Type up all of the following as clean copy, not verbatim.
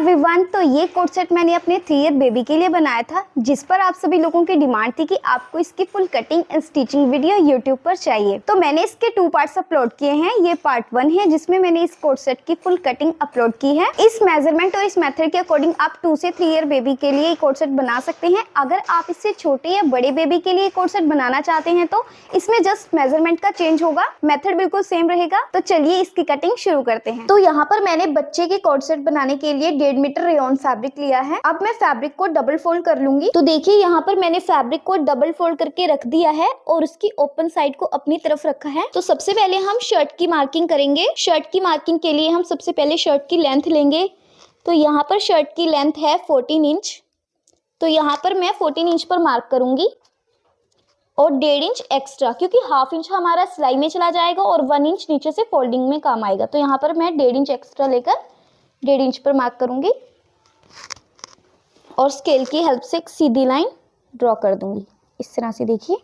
Everyone, तो ये coat set मैंने अपने 3 ईयर बेबी के लिए बनाया था, जिस पर आप सभी लोगों की डिमांड थी कि आपको इसकी full cutting and stitching video YouTube पर चाहिए। तो मैंने इसके 2 पार्ट्स अपलोड किए हैं। ये पार्ट 1 है जिसमें मैंने इस कोट सेट की फुल कटिंग अपलोड की है। इस मेजरमेंट और इस मेथड के अकॉर्डिंग आप 2 से 3 ईयर बेबी के लिए कोट सेट बना सकते हैं। अगर आप इससे छोटे या बड़े बेबी के लिए कोट सेट बनाना चाहते हैं तो इसमें जस्ट मेजरमेंट का चेंज होगा, मेथड बिल्कुल सेम रहेगा। तो चलिए इसकी कटिंग शुरू करते हैं। तो यहाँ पर मैंने बच्चे के कोट सेट बनाने के लिए 1.5 मीटर रेयॉन फैब्रिक लिया है। अब मैं फैब्रिक को डबल फोल्ड कर लूंगी। तो देखिए यहाँ पर मैंने फैब्रिक को डबल फोल्ड करके रख दिया है और उसकी ओपन साइड को अपनी तरफ रखा है। तो सबसे पहले हम शर्ट की मार्किंग करेंगे। शर्ट की मार्किंग के लिए हम सबसे पहले शर्ट की लेंथ लेंगे। तो यहाँ पर शर्ट की लेंथ है 14 इंच। तो यहाँ पर मैं 14 इंच पर मार्क करूंगी और 1.5 इंच एक्स्ट्रा, क्योंकि हाफ इंच हमारा सिलाई में चला जाएगा और 1 इंच नीचे से फोल्डिंग में काम आएगा। तो यहाँ पर मैं 1.5 इंच एक्स्ट्रा लेकर 1.5 इंच पर मार्क करूंगी और स्केल की हेल्प से एक सीधी लाइन ड्रॉ कर दूंगी। इस तरह से देखिए,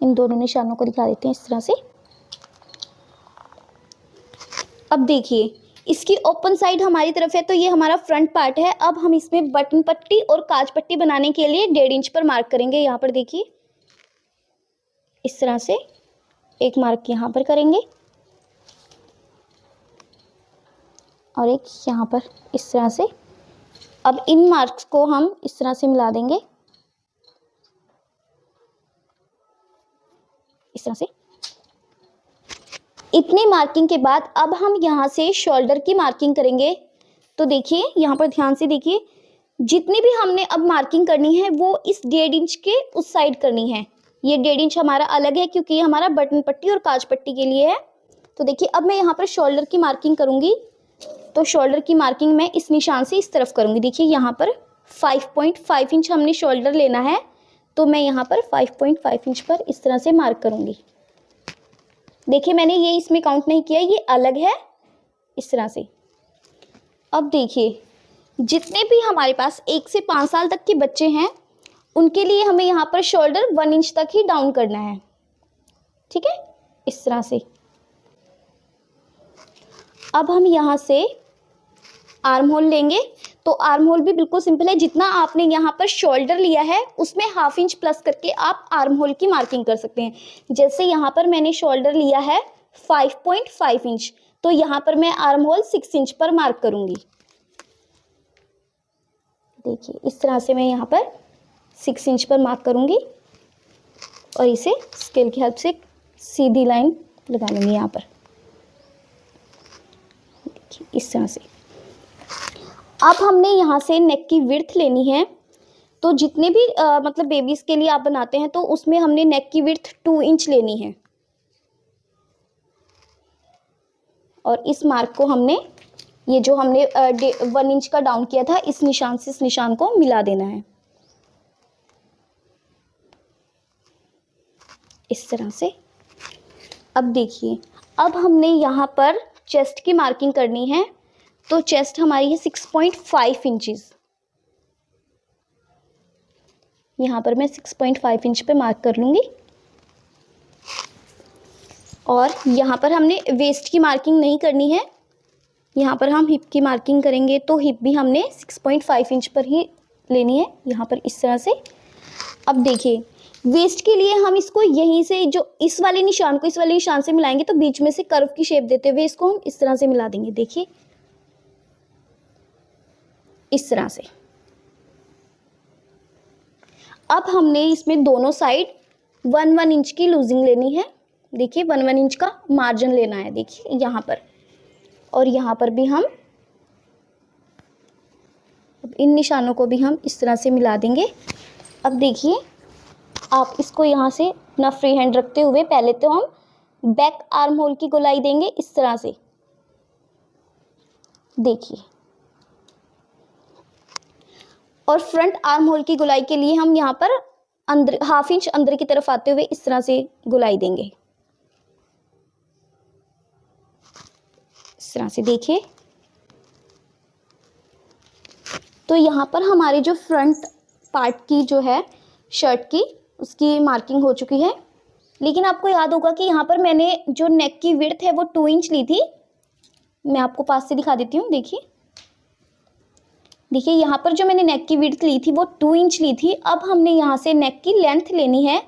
इन दोनों निशानों को दिखा देते हैं इस तरह से। अब देखिए इसकी ओपन साइड हमारी तरफ है, तो ये हमारा फ्रंट पार्ट है। अब हम इसमें बटन पट्टी और काज पट्टी बनाने के लिए 1.5 इंच पर मार्क करेंगे। यहाँ पर देखिए इस तरह से एक मार्क यहाँ पर करेंगे और एक यहाँ पर इस तरह से। अब इन मार्क्स को हम इस तरह से मिला देंगे, इस तरह से। इतनी मार्किंग के बाद अब हम यहाँ से शोल्डर की मार्किंग करेंगे। तो देखिए यहाँ पर ध्यान से देखिए, जितनी भी हमने अब मार्किंग करनी है वो इस 1.5 इंच के उस साइड करनी है। ये 1.5 इंच हमारा अलग है क्योंकि ये हमारा बटन पट्टी और काज पट्टी के लिए है। तो देखिए अब मैं यहाँ पर शोल्डर की मार्किंग करूंगी। तो शोल्डर की मार्किंग मैं इस निशान से इस तरफ करूंगी। देखिए यहाँ पर 5.5 इंच हमने शोल्डर लेना है, तो मैं यहाँ पर 5.5 इंच पर इस तरह से मार्क करूंगी। देखिए मैंने ये इसमें काउंट नहीं किया, ये अलग है इस तरह से। अब देखिए जितने भी हमारे पास 1 से 5 साल तक के बच्चे हैं उनके लिए हमें यहाँ पर शोल्डर 1 इंच तक ही डाउन करना है, ठीक है, इस तरह से। अब हम यहाँ से आर्म होल लेंगे। तो आर्म होल भी बिल्कुल सिंपल है, जितना आपने यहाँ पर शोल्डर लिया है उसमें ½ इंच प्लस करके आप आर्म होल की मार्किंग कर सकते हैं। जैसे यहाँ पर मैंने शोल्डर लिया है 5.5 इंच, तो यहाँ पर मैं आर्म होल 6 इंच पर मार्क करूंगी। देखिए इस तरह से मैं यहाँ पर 6 इंच पर मार्क करूंगी और इसे स्केल की हेल्प से सीधी लाइन लगा लूंगी यहाँ पर, देखिए इस तरह से। अब हमने यहाँ से नेक की विड्थ लेनी है। तो जितने भी मतलब बेबीज के लिए आप बनाते हैं तो उसमें हमने नेक की विड्थ 2 इंच लेनी है और इस मार्क को हमने, ये जो हमने 1 इंच का डाउन किया था, इस निशान से इस निशान को मिला देना है इस तरह से। अब देखिए अब हमने यहाँ पर चेस्ट की मार्किंग करनी है। तो चेस्ट हमारी है 6.5 इंचेस। यहाँ पर मैं 6.5 इंच पे मार्क कर लूँगी और यहाँ पर हमने वेस्ट की मार्किंग नहीं करनी है, यहाँ पर हम हिप की मार्किंग करेंगे। तो हिप भी हमने 6.5 इंच पर ही लेनी है, यहाँ पर इस तरह से। अब देखिए वेस्ट के लिए हम इसको यहीं से, जो इस वाले निशान को इस वाले निशान से मिलाएंगे, तो बीच में से कर्व की शेप देते हुए इसको हम इस तरह से मिला देंगे। देखिए इस तरह से। अब हमने इसमें दोनों साइड 1-1 इंच की लूजिंग लेनी है। देखिए 1-1 इंच का मार्जिन लेना है, देखिए यहाँ पर और यहाँ पर भी हम, अब इन निशानों को भी हम इस तरह से मिला देंगे। अब देखिए आप इसको यहाँ से अपना फ्री हैंड रखते हुए पहले तो हम बैक आर्म होल की गोलाई देंगे इस तरह से, देखिए। और फ्रंट आर्म होल की गोलाई के लिए हम यहाँ पर अंदर ½ इंच अंदर की तरफ आते हुए इस तरह से गोलाई देंगे, इस तरह से देखिए। तो यहाँ पर हमारे जो फ्रंट पार्ट की जो है शर्ट की, उसकी मार्किंग हो चुकी है। लेकिन आपको याद होगा कि यहाँ पर मैंने जो नेक की विड्थ है वो 2 इंच ली थी। मैं आपको पास से दिखा देती हूँ। देखिए देखिए यहाँ पर जो मैंने नेक की विड्थ ली थी वो 2 इंच ली थी। अब हमने यहाँ से नेक की लेंथ लेनी है।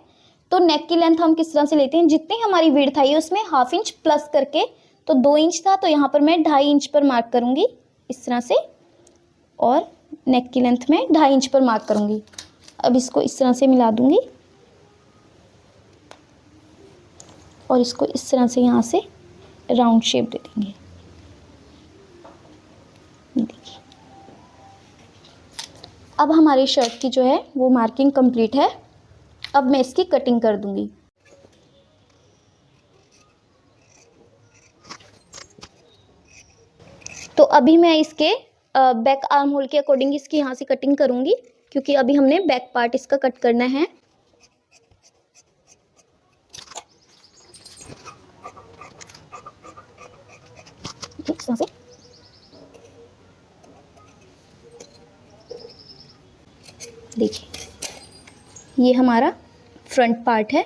तो नेक की लेंथ हम किस तरह से लेते हैं, जितनी हमारी विड्थ आई है उसमें हाफ इंच प्लस करके, तो 2 इंच था तो यहाँ पर मैं 2.5 इंच पर मार्क करूँगी इस तरह से, और नेक की लेंथ में 2.5 इंच पर मार्क करूँगी। अब इसको इस तरह से मिला दूँगी और इसको इस तरह से यहाँ से राउंड शेप दे देंगे। देखिए अब हमारी शर्ट की जो है वो मार्किंग कंप्लीट है। अब मैं इसकी कटिंग कर दूंगी। तो अभी मैं इसके बैक आर्म होल के अकॉर्डिंग इसकी यहाँ से कटिंग करूंगी, क्योंकि अभी हमने बैक पार्ट इसका कट करना है। इस तरह से देखिए ये हमारा फ्रंट पार्ट है।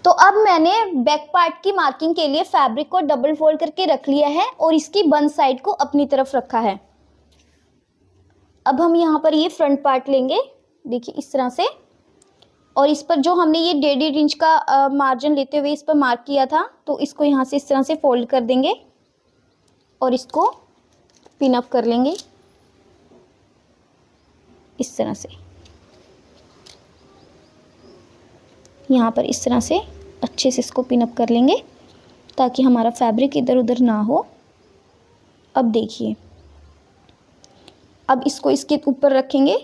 तो अब मैंने बैक पार्ट की मार्किंग के लिए फैब्रिक को डबल फोल्ड करके रख लिया है और इसकी बंद साइड को अपनी तरफ रखा है। अब हम यहाँ पर ये फ्रंट पार्ट लेंगे, देखिए इस तरह से, और इस पर जो हमने ये 1.5 इंच का मार्जिन लेते हुए इस पर मार्क किया था, तो इसको यहाँ से इस तरह से फोल्ड कर देंगे और इसको पिन अप कर लेंगे इस तरह से। यहाँ पर इस तरह से अच्छे से इसको पिन अप कर लेंगे ताकि हमारा फैब्रिक इधर उधर ना हो। अब देखिए अब इसको इसके ऊपर रखेंगे।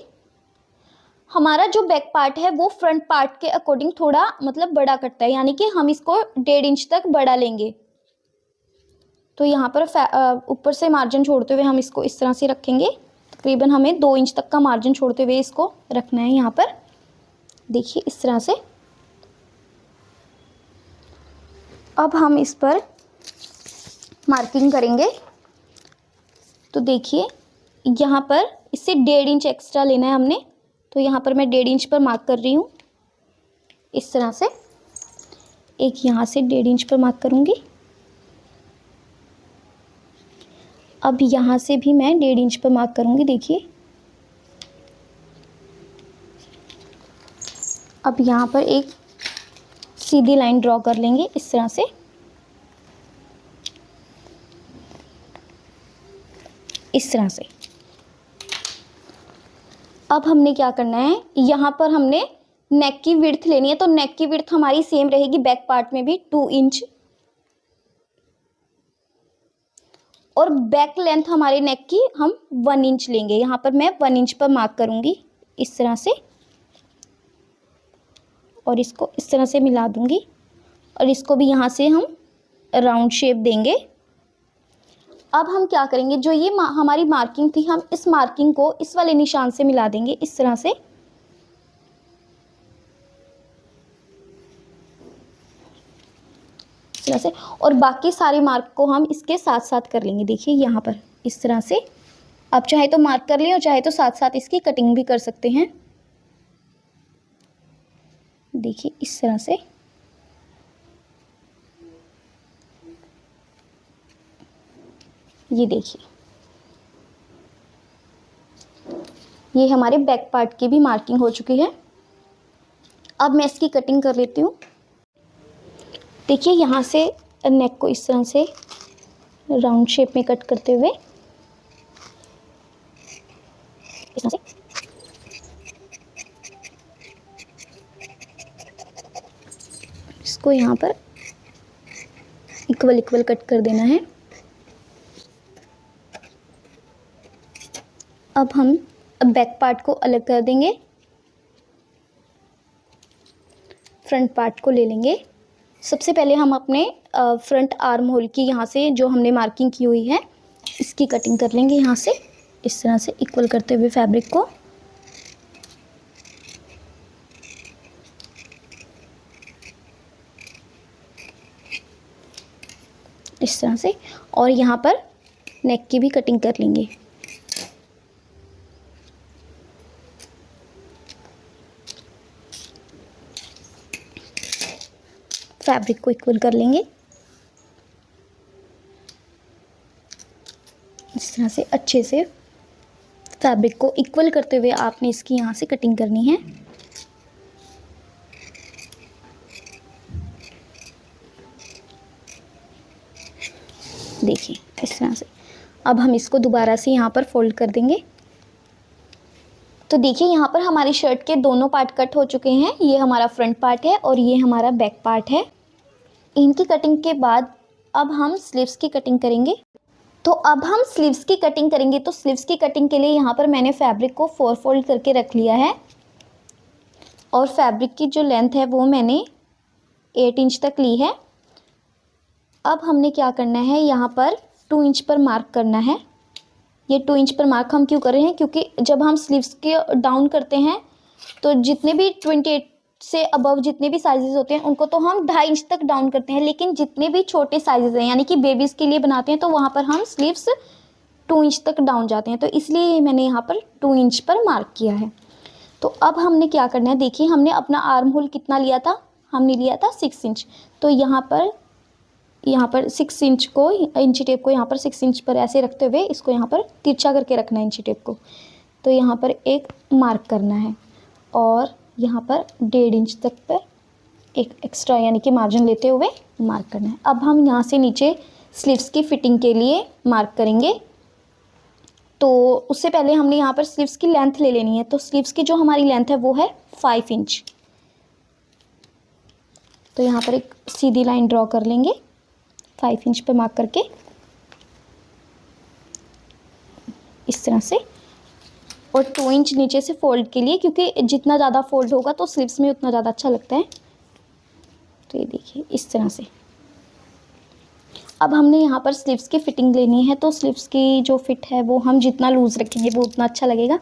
हमारा जो बैक पार्ट है वो फ्रंट पार्ट के अकॉर्डिंग थोड़ा मतलब बड़ा कटता है, यानी कि हम इसको 1.5 इंच तक बड़ा लेंगे। तो यहाँ पर ऊपर से मार्जिन छोड़ते हुए हम इसको इस तरह से रखेंगे। तकरीबन हमें 2 इंच तक का मार्जिन छोड़ते हुए इसको रखना है यहाँ पर, देखिए इस तरह से। अब हम इस पर मार्किंग करेंगे। तो देखिए यहाँ पर इससे 1.5 इंच एक्स्ट्रा लेना है हमने, तो यहाँ पर मैं 1.5 इंच पर मार्क कर रही हूँ इस तरह से। एक यहाँ से 1.5 इंच पर मार्क करूँगी। अब यहाँ से भी मैं 1.5 इंच पर मार्क करूँगी, देखिए। अब यहाँ पर एक सीधी लाइन ड्रॉ कर लेंगे इस तरह से, इस तरह से। अब हमने क्या करना है, यहाँ पर हमने नेक की विड्थ लेनी है। तो नेक की विड्थ हमारी सेम रहेगी बैक पार्ट में भी 2 इंच, और बैक लेंथ हमारे नेक की हम 1 इंच लेंगे। यहाँ पर मैं 1 इंच पर मार्क करूँगी इस तरह से, और इसको इस तरह से मिला दूँगी, और इसको भी यहाँ से हम राउंड शेप देंगे। अब हम क्या करेंगे, जो ये हमारी मार्किंग थी, हम इस मार्किंग को इस वाले निशान से मिला देंगे इस तरह से। इस तरह से, और बाकी सारे मार्क को हम इसके साथ साथ कर लेंगे, देखिए यहाँ पर इस तरह से। आप चाहे तो मार्क कर लें और चाहे तो साथ साथ इसकी कटिंग भी कर सकते हैं, देखिए इस तरह से। ये देखिए ये हमारे बैक पार्ट की भी मार्किंग हो चुकी है। अब मैं इसकी कटिंग कर लेती हूँ। देखिए यहाँ से नेक को इस तरह से राउंड शेप में कट करते हुए इस तरह से, इसको यहाँ पर इक्वल कट कर देना है। अब हम बैक पार्ट को अलग कर देंगे, फ्रंट पार्ट को ले लेंगे। सबसे पहले हम अपने फ्रंट आर्म होल की यहाँ से जो हमने मार्किंग की हुई है इसकी कटिंग कर लेंगे, यहाँ से इस तरह से इक्वल करते हुए फैब्रिक को। इस तरह से, और यहाँ पर नेक की भी कटिंग कर लेंगे। फैब्रिक को इक्वल कर लेंगे। इस तरह से अच्छे से फैब्रिक को इक्वल करते हुए आपने इसकी यहाँ से कटिंग करनी है। देखिए इस तरह से। अब हम इसको दोबारा से यहाँ पर फोल्ड कर देंगे। तो देखिए यहाँ पर हमारी शर्ट के दोनों पार्ट कट हो चुके हैं। ये हमारा फ्रंट पार्ट है और ये हमारा बैक पार्ट है। इनकी कटिंग के बाद अब हम स्लीव्स की कटिंग करेंगे। तो अब हम स्लीव्स की कटिंग करेंगे। तो स्लीव्स की कटिंग के लिए यहाँ पर मैंने फैब्रिक को 4 फोल्ड करके रख लिया है और फैब्रिक की जो लेंथ है वो मैंने 8 इंच तक ली है। अब हमने क्या करना है, यहाँ पर 2 इंच पर मार्क करना है। ये 2 इंच पर मार्क हम क्यों कर रहे हैं, क्योंकि जब हम स्लीव्स के डाउन करते हैं तो जितने भी 28 से अबव जितने भी साइजेस होते हैं उनको तो हम 2.5 इंच तक डाउन करते हैं, लेकिन जितने भी छोटे साइजेस हैं यानी कि बेबीज़ के लिए बनाते हैं तो वहाँ पर हम स्लीव्स 2 इंच तक डाउन जाते हैं। तो इसलिए मैंने यहाँ पर 2 इंच पर मार्क किया है। तो अब हमने क्या करना है, देखिए हमने अपना आर्म होल कितना लिया था, हमने लिया था 6 इंच। तो यहाँ पर 6 इंच को, इंची टेप को यहाँ पर 6 इंच पर ऐसे रखते हुए इसको यहाँ पर तिरछा करके रखना है इंची टेप को। तो यहाँ पर एक मार्क करना है और यहाँ पर 1.5 इंच तक पर एक एक्स्ट्रा यानी कि मार्जिन लेते हुए मार्क करना है। अब हम यहाँ से नीचे स्लीव्स की फिटिंग के लिए मार्क करेंगे। तो उससे पहले हमने यहाँ पर स्लीव्स की लेंथ ले लेनी है। तो स्लीव्स की जो हमारी लेंथ है वो है 5 इंच। तो यहाँ पर एक सीधी लाइन ड्रॉ कर लेंगे 5 इंच पर मार्क करके इस तरह से, और 2 इंच नीचे से फोल्ड के लिए, क्योंकि जितना ज़्यादा फोल्ड होगा तो स्लीव्स में उतना ज़्यादा अच्छा लगता है। तो ये देखिए इस तरह से। अब हमने यहाँ पर स्लीव्स की फ़िटिंग लेनी है। तो स्लीव्स की जो फिट है वो हम जितना लूज़ रखेंगे वो उतना अच्छा लगेगा।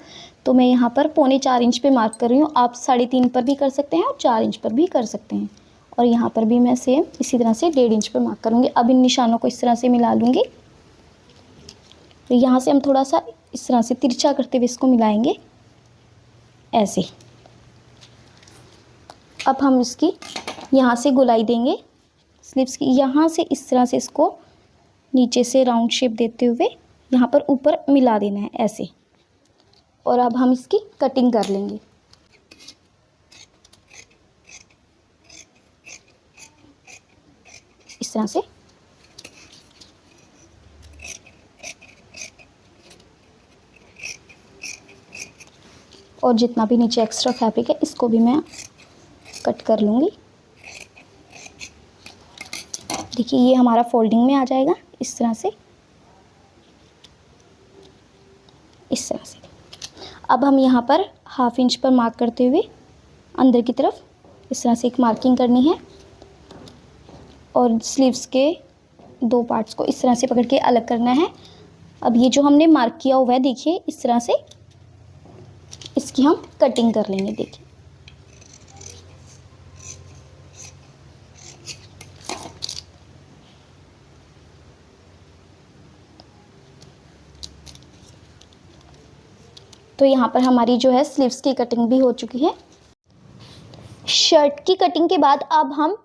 तो मैं यहाँ पर 3.25 इंच पे मार्क कर रही हूँ। आप 3.5 पर भी कर सकते हैं और 4 इंच पर भी कर सकते हैं। और यहाँ पर भी मैं सेम इसी तरह से 1.5 इंच पर मार्क करूँगी। अब इन निशानों को इस तरह से मिला लूँगी। तो यहाँ से हम थोड़ा सा इस तरह से तिरछा करते हुए इसको मिलाएंगे ऐसे। अब हम इसकी यहाँ से गोलाई देंगे स्लीव्स की, यहाँ से इस तरह से इसको नीचे से राउंड शेप देते हुए यहाँ पर ऊपर मिला देना है ऐसे। और अब हम इसकी कटिंग कर लेंगे। इस तरह से। और जितना भी नीचे एक्स्ट्रा फैब्रिक है इसको भी मैं कट कर लूँगी। देखिए ये हमारा फोल्डिंग में आ जाएगा इस तरह से, इस तरह से। अब हम यहाँ पर 1/2 इंच पर मार्क करते हुए अंदर की तरफ इस तरह से एक मार्किंग करनी है और स्लीव्स के 2 पार्ट्स को इस तरह से पकड़ के अलग करना है। अब ये जो हमने मार्क किया हुआ है देखिए इस तरह से इसकी हम कटिंग कर लेंगे। देखिए तो यहाँ पर हमारी जो है स्लीव्स की कटिंग भी हो चुकी है। शर्ट की कटिंग के बाद अब हम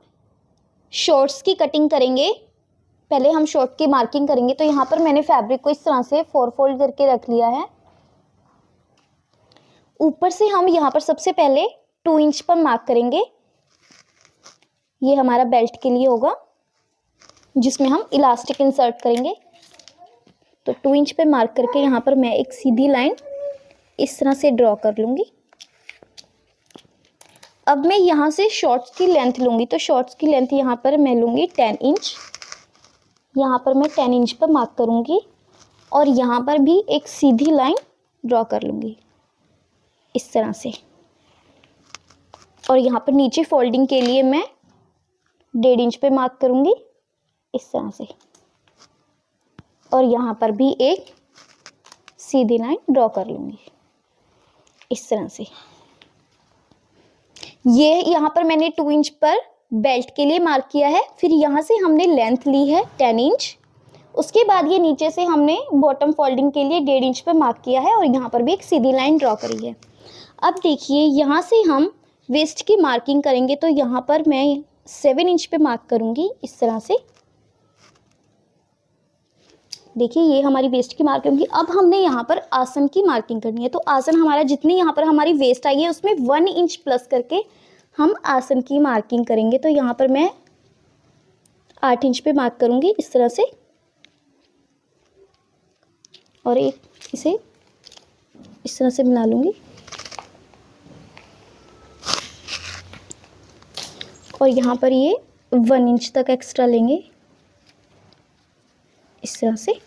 शॉर्ट्स की कटिंग करेंगे। पहले हम शॉर्ट की मार्किंग करेंगे। तो यहाँ पर मैंने फैब्रिक को इस तरह से 4 फोल्ड करके रख लिया है। ऊपर से हम यहाँ पर सबसे पहले 2 इंच पर मार्क करेंगे। ये हमारा बेल्ट के लिए होगा जिसमें हम इलास्टिक इंसर्ट करेंगे। तो 2 इंच पे मार्क करके यहाँ पर मैं एक सीधी लाइन इस तरह से ड्रॉ कर लूँगी। अब मैं यहाँ से शॉर्ट्स की लेंथ लूँगी। तो शॉर्ट्स की लेंथ यहाँ पर मैं लूँगी 10 इंच। यहाँ पर मैं 10 इंच पर मार्क करूँगी और यहाँ पर भी एक सीधी लाइन ड्रॉ कर लूँगी इस तरह से। और यहाँ पर नीचे फोल्डिंग के लिए मैं 1.5 इंच पे मार्क करूँगी इस तरह से। और यहाँ पर भी एक सीधी लाइन ड्रॉ कर लूँगी इस तरह से। ये यहाँ पर मैंने 2 इंच पर बेल्ट के लिए मार्क किया है। फिर यहाँ से हमने लेंथ ली है 10 इंच। उसके बाद ये नीचे से हमने बॉटम फोल्डिंग के लिए 1.5 इंच पर मार्क किया है और यहाँ पर भी एक सीधी लाइन ड्रॉ करी है। अब देखिए यहाँ से हम वेस्ट की मार्किंग करेंगे। तो यहाँ पर मैं 7 इंच पे मार्क करूँगी इस तरह से। देखिए ये हमारी वेस्ट की मार्किंग होगी। अब हमने यहाँ पर आसन की मार्किंग करनी है। तो आसन हमारा जितनी यहाँ पर हमारी वेस्ट आई है उसमें 1 इंच प्लस करके हम आसन की मार्किंग करेंगे। तो यहाँ पर मैं 8 इंच पे मार्क करूँगी इस तरह से, और एक इसे इस तरह से मिला लूँगी, और यहाँ पर ये 1 इंच तक एक्स्ट्रा लेंगे इस तरह से,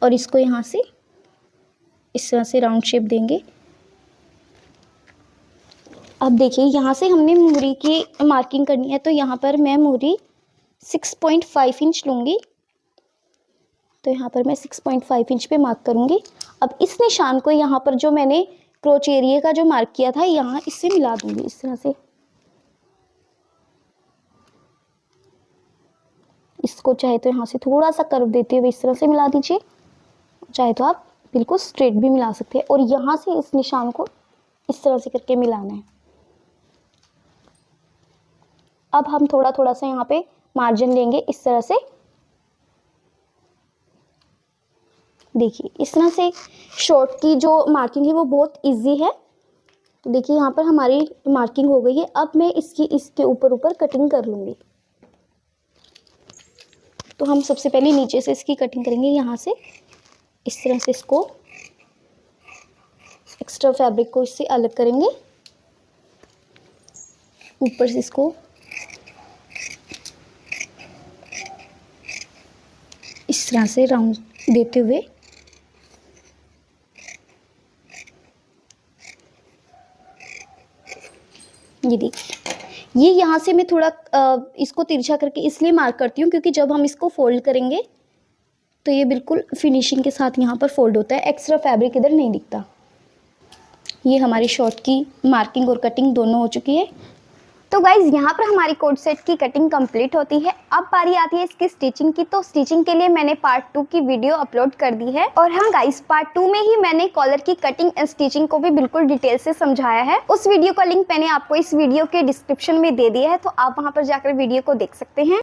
और इसको यहाँ से इस तरह से राउंड शेप देंगे। अब देखिए यहाँ से हमने मोहरी की मार्किंग करनी है। तो यहाँ पर मैं मोहरी 6.5 इंच लूँगी। तो यहाँ पर मैं 6.5 इंच पे मार्क करूँगी। अब इस निशान को यहाँ पर जो मैंने क्रोच एरिया का जो मार्क किया था यहाँ इससे मिला दूँगी इस तरह से। इसको चाहे तो यहाँ से थोड़ा सा कर्व देते हुए इस तरह से मिला दीजिए, चाहे तो आप बिल्कुल स्ट्रेट भी मिला सकते हैं। और यहाँ से इस निशान को इस तरह से करके मिलाना है। अब हम थोड़ा थोड़ा सा यहाँ पे मार्जिन लेंगे इस तरह से। देखिए इस तरह से शॉर्ट की जो मार्किंग है वो बहुत इजी है। तो देखिए यहाँ पर हमारी मार्किंग हो गई है। अब मैं इसके ऊपर ऊपर कटिंग कर लूँगी। तो हम सबसे पहले नीचे से इसकी कटिंग करेंगे। यहाँ से इस तरह से इसको एक्स्ट्रा फैब्रिक को इससे अलग करेंगे, ऊपर से इसको इस तरह से राउंड देते हुए ये देखिए, ये यहाँ से मैं थोड़ा इसको तिरछा करके इसलिए मार्क करती हूँ क्योंकि जब हम इसको फोल्ड करेंगे तो ये बिल्कुल फिनिशिंग के साथ यहाँ पर फोल्ड होता है, एक्स्ट्रा फैब्रिक इधर नहीं दिखता। ये हमारी शॉर्ट की मार्किंग और कटिंग दोनों हो चुकी है। तो गाइज यहाँ पर हमारी कोट सेट की कटिंग कंप्लीट होती है। अब बारी आती है इसकी स्टिचिंग की। तो स्टिचिंग के लिए मैंने पार्ट 2 की वीडियो अपलोड कर दी है। और हाँ गाइज, पार्ट 2 में ही मैंने कॉलर की कटिंग एंड स्टिचिंग को भी बिल्कुल डिटेल से समझाया है। उस वीडियो का लिंक मैंने आपको इस वीडियो के डिस्क्रिप्शन में दे दिया है, तो आप वहाँ पर जाकर वीडियो को देख सकते हैं।